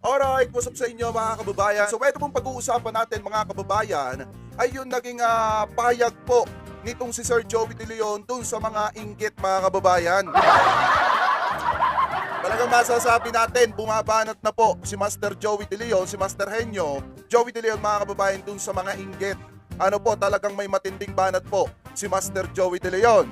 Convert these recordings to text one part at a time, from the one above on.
Alright, what's up sa inyo mga kababayan? So ito pong pag-uusapan natin mga kababayan ay yung naging payag po nitong si Sir Joey De Leon dun sa mga inggit mga kababayan. Talagang masasabi natin, bumabanat na po si Master Joey De Leon, si Master Henyo, Joey De Leon mga kababayan dun sa mga inggit. Ano po, talagang may matinding banat po si Master Joey De Leon.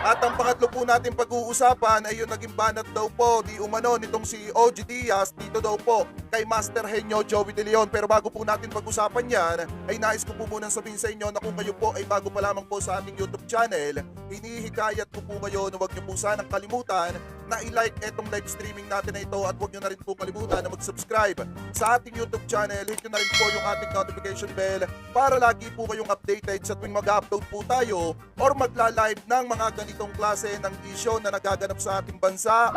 At ang pangatlo po natin pag-uusapan ay yung naging banat daw po di umano nitong si OG Diaz dito daw po kay Master Henyo Joey De Leon. Pero bago po natin pag-usapan yan, ay nais ko po munang sabihin sa inyo na kung kayo po ay bago pa lamang po sa ating YouTube channel, hinihikayat ko po kayo na huwag niyo po sanang kalimutan na i-like etong live streaming natin na ito at huwag niyo na rin po kalimutan na mag-subscribe sa ating YouTube channel. Hit niyo na rin po yung ating notification bell para lagi po kayong updated sa tuwing mag-upload po tayo or magla-live ng mga ganitong klase ng issue na nagaganap sa ating bansa.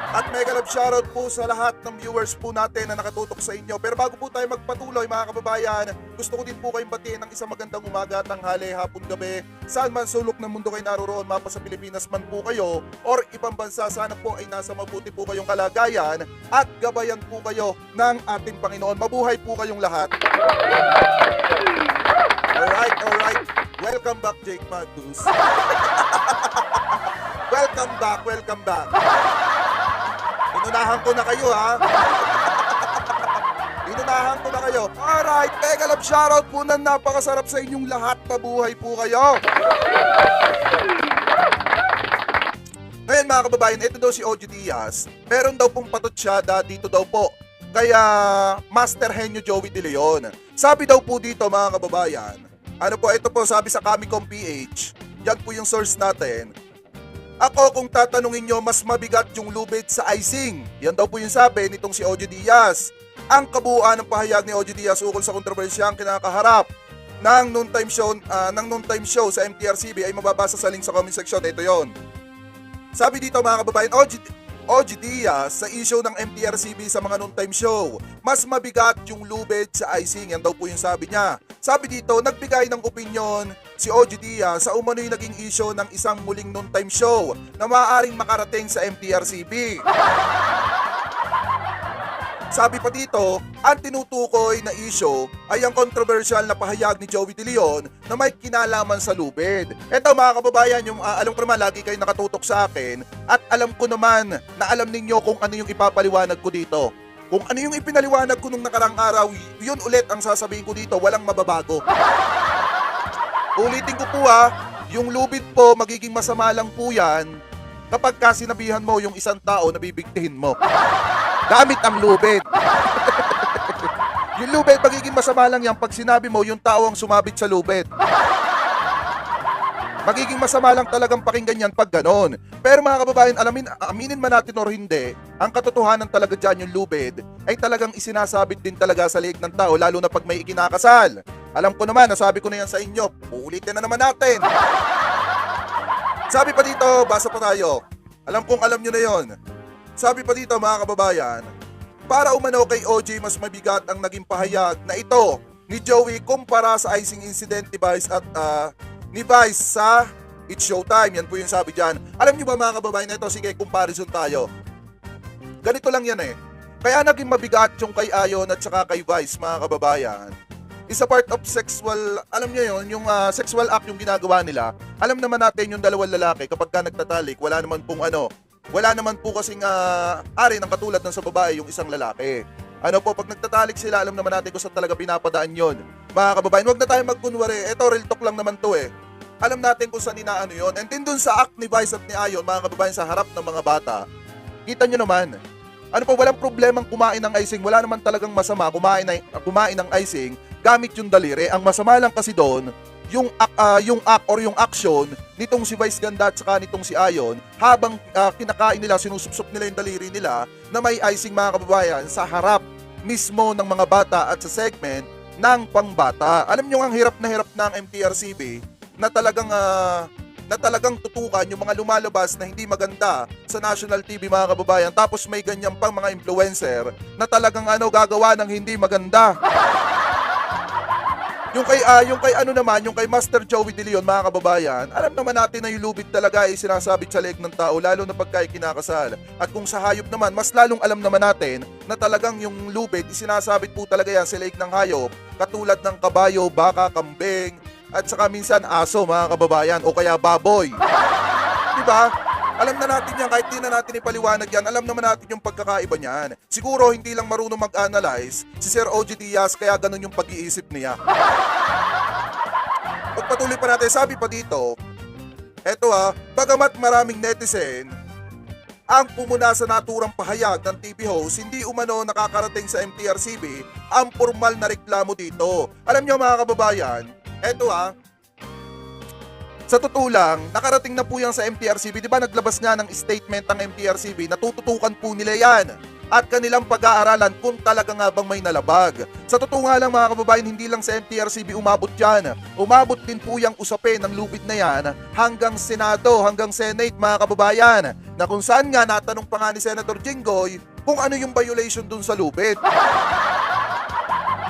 At mega love shoutout po sa lahat ng viewers po natin na nakatutok sa inyo. Pero bago po tayo magpatuloy mga kababayan, gusto ko din po kayong batiin ng isang magandang umaga, tanghali, hapon, gabi. Saan man sulok ng mundo kayo naroroon, mapa sa Pilipinas man po kayo or ibang bansa, sana po ay nasa mabuti po kayong kalagayan at gabayan po kayo ng ating Panginoon. Mabuhay po kayong lahat. Alright. Welcome back, Jake Magnus. Welcome back. Inunahan ko na kayo ha. Inunahan ko na kayo. Alright, mega love shoutout po na napakasarap sa inyong lahat. Mabuhay po kayo. Ngayon mga kababayan, ito daw si OG Diaz. Meron daw pong patutsyada dito daw po kaya Master Henyo Joey De Leon. Sabi daw po dito mga kababayan, ito po sabi sa Kamicom PH, yan po yung source natin. Ako kung tatanungin nyo, mas mabigat yung lubid sa icing. Yan daw po yung sabi nitong si OG Diaz. Ang kabuuan ng pahayag ni OG Diaz ukol sa kontrobersyang kinakaharap ng noontime show sa MTRCB ay mababasa sa link sa comment section. Ito yon. Sabi dito mga kababayan, OG Diaz sa issue ng MTRCB sa mga noontime show, mas mabigat yung lubid sa icing. Yan daw po yung sabi niya. Sabi dito, nagbigay ng opinyon si OG Diaz sa umano'y naging issue ng isang muling noontime show na maaaring makarating sa MTRCB. Sabi pa dito, ang tinutukoy na issue ay ang controversial na pahayag ni Joey De Leon na may kinalaman sa lubid. Eto mga kababayan, yung alam ko naman lagi kayo nakatutok sa akin at alam ko naman na alam ninyo kung ano yung ipapaliwanag ko dito. Kung ano yung ipinaliwanag ko nung nakarang araw, yun ulit ang sasabihin ko dito, walang mababago. Ulitin ko po yung lubid po magiging masama lang po yan kapag sinabihan mo yung isang tao na bibigtihin mo. Gamit ang lubid. Yung lubid magiging masama lang yan pag sinabi mo yung tao ang sumabit sa lubid. Magiging masama lang talagang pakinggan yan pag ganon. Pero mga kababayan, aminin man natin or hindi, ang katotohanan talaga dyan yung lubid ay talagang isinasabit din talaga sa liig ng tao, lalo na pag may ikinakasal. Alam ko naman, nasabi ko na yan sa inyo, uulitin na naman natin. Sabi pa dito, basa pa tayo. Alam kong alam nyo na yon. Sabi pa dito mga kababayan, para umano kay OG mas mabigat ang naging pahayag na ito ni Joey kumpara sa icing incident ni Vice sa It's Showtime. Yan po yung sabi dyan. Alam nyo ba mga kababayan, ito sige comparison tayo. Ganito lang yan Kaya naging mabigat yung kay Ayon at saka kay Vice mga kababayan. Isa part of sexual, alam nyo yun, yung sexual act yung ginagawa nila. Alam naman natin yung dalawang lalaki kapag nagtatalik, wala naman po kasing ari ng katulad ng sa babae yung isang lalaki. Pag nagtatalik sila, alam naman natin kung saan talaga pinapadaan yon. Mga kababayan, huwag na tayo magkunwari. Ito, real talk lang naman to Alam natin kung saan inaano yon. And then dun sa act ni Vice at ni Ayon, mga kababayan, sa harap ng mga bata, kita nyo naman. Walang problemang kumain ng icing. Wala naman talagang masama kumain ng icing gamit yung daliri. Ang masama lang kasi doon, yung act or yung action nitong si Vice Ganda at saka nitong si Ayon, habang kinakain nila, sinusupsop nila yung daliri nila na may icing mga kababayan sa harap mismo ng mga bata at sa segment ng pangbata. Alam nyo ang hirap ng MTRCB na talagang tutukan yung mga lumalabas na hindi maganda sa national TV mga kababayan, tapos may ganyan pang mga influencer na talagang gagawa ng hindi maganda. Yung kay Master Joey De Leon, mga kababayan, alam naman natin na yung lubid talaga ay sinasabit sa leeg ng tao, lalo na pagka kinakasal. At kung sa hayop naman, mas lalong alam naman natin na talagang yung lubid, isinasabit po talaga yan sa leeg ng hayop, katulad ng kabayo, baka, kambing, at saka minsan aso, mga kababayan, o kaya baboy. Diba? Alam na natin yan, kahit di na natin ipaliwanag yan, alam naman natin yung pagkakaiba niyan. Siguro hindi lang marunong mag-analyze si Sir OG Diaz, kaya ganun yung pag-iisip niya. Pagpatuloy pa natin, sabi pa dito, bagamat maraming netizen ang pumuna sa naturang pahayag ng TV host, hindi umano nakakarating sa MTRCB ang formal na reklamo dito. Alam nyo, mga kababayan, sa totoo lang, nakarating na po yan sa MTRCB. Di ba naglabas nga ng statement ng MTRCB na tututukan po nila yan at kanilang pag-aaralan kung talaga nga bang may nalabag. Sa totoo nga lang, mga kababayan, hindi lang sa MTRCB umabot yan. Umabot din po yung usapin ng lubid na yan hanggang Senado, hanggang Senate, mga kababayan, na kung saan nga natanong pa nga ni Senator Jinggoy kung ano yung violation dun sa lubid.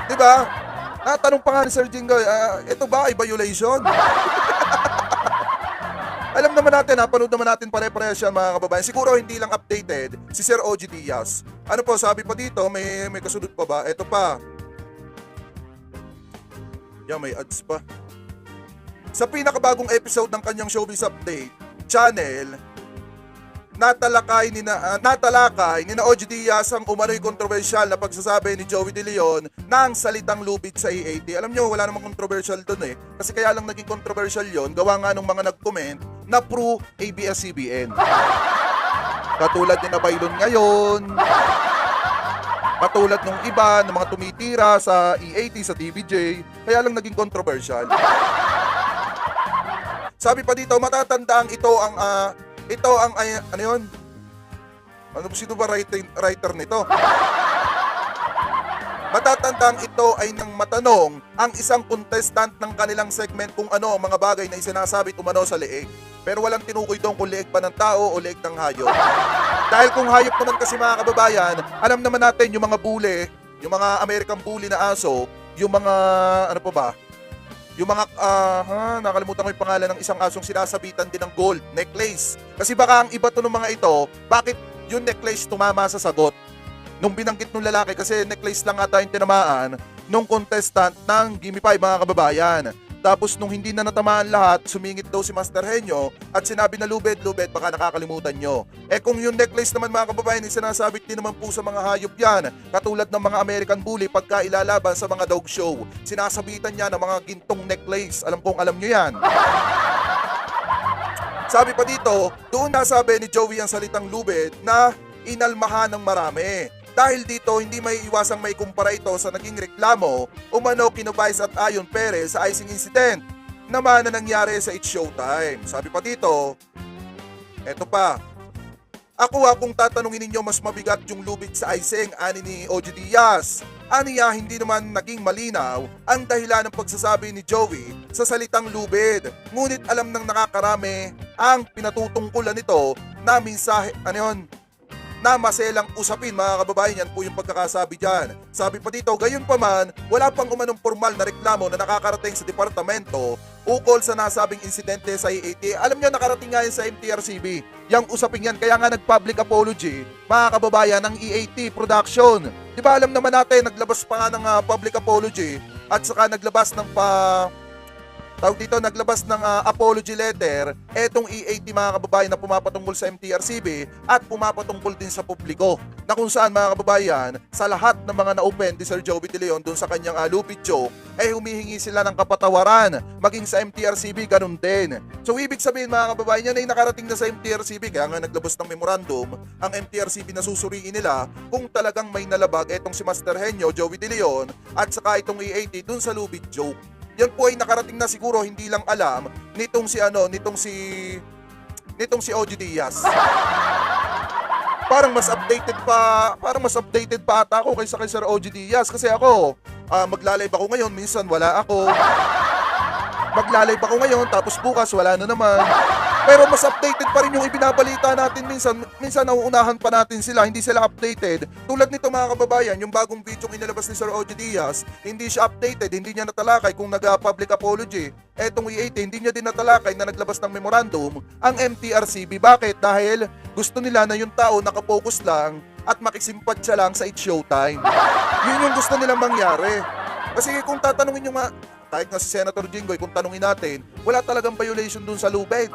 Di ba? Natanong pa nga ni Sir Jinggoy, ito ba ay violation? Alam naman natin, napanood naman natin pare-parehas yan, mga kababayan. Siguro hindi lang updated si Sir OG Diaz. Ano po, sabi pa dito, may kasunod pa ba? Ito pa. Yan, may ads pa. Sa pinakabagong episode ng kanyang Showbiz Update channel, natalakay ni OG Diaz ang umano'y kontrobersyal na pagsasabi ni Joey De Leon ng salitang lubid sa EAT. Alam nyo, wala namang kontrobersyal dun eh. Kasi kaya lang naging kontrobersyal yon, gawa nga nung mga nag-comment na pro ABS-CBN. Katulad ni Nabaylon ngayon, katulad nung iba ng mga tumitira sa EAT, sa TVJ, kaya lang naging kontrobersyal. Sabi pa dito, matatandaang ano yun? Sino ba writer nito? Matatandang ito ay nang matanong ang isang contestant ng kanilang segment kung ano ang mga bagay na isinasabit umano sa leeg. Pero walang tinukoy doon kung leeg ba ng tao o leeg ng hayop. Dahil kung hayop naman kasi, mga kababayan, alam naman natin yung mga bully, yung mga American bully na aso, yung mga, yung mga, nakalimutan ko yung pangalan ng isang asong sinasabitan din ng gold, necklace. Kasi baka ang iba to ng mga ito, bakit yung necklace tumama sa sagot? Nung binanggit ng lalaki, kasi necklace lang ata yung tinamaan nung contestant ng Gimme 5, mga kababayan. Tapos nung hindi na natamaan lahat, sumingit daw si Master Henyo at sinabi na lubed, baka nakakalimutan nyo. Kung yung necklace naman, mga kababayan, sinasabit din naman po sa mga hayop yan. Katulad ng mga American bully pagka ilalaban sa mga dog show. Sinasabitan niya ng mga gintong necklace. Alam nyo yan. Sabi pa dito, doon nasabi ni Joey ang salitang lubed na inalmahan ng marami. Dahil dito, hindi may iwasang may kumpara ito sa naging reklamo umano kina Vice at Ayon Perez sa icing incident naman na nangyari sa It's Showtime. Sabi pa dito, eto pa, kung tatanungin ninyo mas mabigat yung lubid sa icing, ani ni OG Diaz. Aniya, hindi naman naging malinaw ang dahilan ng pagsasabi ni Joey sa salitang lubid. Ngunit alam ng nakakarami ang pinatutungkulan nito na mensahe, na maselang usapin, mga kababayan. Yan po yung pagkakasabi dyan. Sabi pa dito, gayon pa man, wala pang umanong formal na reklamo na nakakarating sa departamento ukol sa nasabing insidente sa EAT. Alam nyo, nakarating nga yan sa MTRCB. Yang usapin yan, kaya nga nag-public apology, mga kababayan, ng EAT production. Diba alam naman natin, naglabas pa nga ng public apology at saka naglabas ng naglabas ng apology letter etong EAT, mga kababayan, na pumapatungkol sa MTRCB at pumapatungkol din sa publiko, na kung saan, mga kababayan, sa lahat ng mga na-open ni Sir Joey De Leon dun sa kanyang lupit joke, humihingi sila ng kapatawaran. Maging sa MTRCB, ganun din. So ibig sabihin, mga kababayan, yan ay nakarating na sa MTRCB, kaya nga naglabas ng memorandum ang MTRCB na susuriin nila kung talagang may nalabag etong si Master Henyo, Joey De Leon, at saka itong EAT dun sa lupit joke. Yan po ay nakarating na, siguro hindi lang alam nitong si OG Diaz. Parang mas updated pa ata ako kaysa kay Sir OG Diaz, kasi ako magla-live ako ngayon, minsan wala ako. Magla-live ako ngayon, tapos bukas wala na naman. Pero mas updated pa rin yung ibinabalita natin minsan. Minsan nauunahan pa natin sila, hindi sila updated. Tulad nito mga kababayan, yung bagong video inilabas ni Sir OG Diaz, hindi siya updated, hindi niya natalakay kung nag-public apology. Etong E18, hindi niya din natalakay na naglabas ng memorandum ang MTRCB. Bakit? Dahil gusto nila na yung tao nakapokus lang at makisimpat siya lang sa It's Showtime. Yun yung gusto nilang mangyari. Kasi kung tatanungin yung kahit nga si Senator Jinggoy, kung tanungin natin, wala talagang violation dun sa lubid.